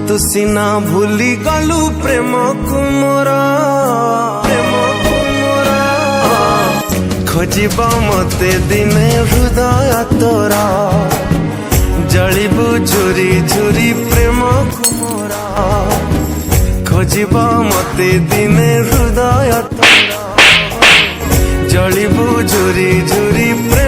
तू सीना भूली गलु प्रेम कुमोरा खोजिब मते दिने हृदय तोरा जलिबु झुरी झुरी प्रेम कुमोरा खोजिब मते दिने हृदय तोरा जलिबु झुरी झुरी प्रेम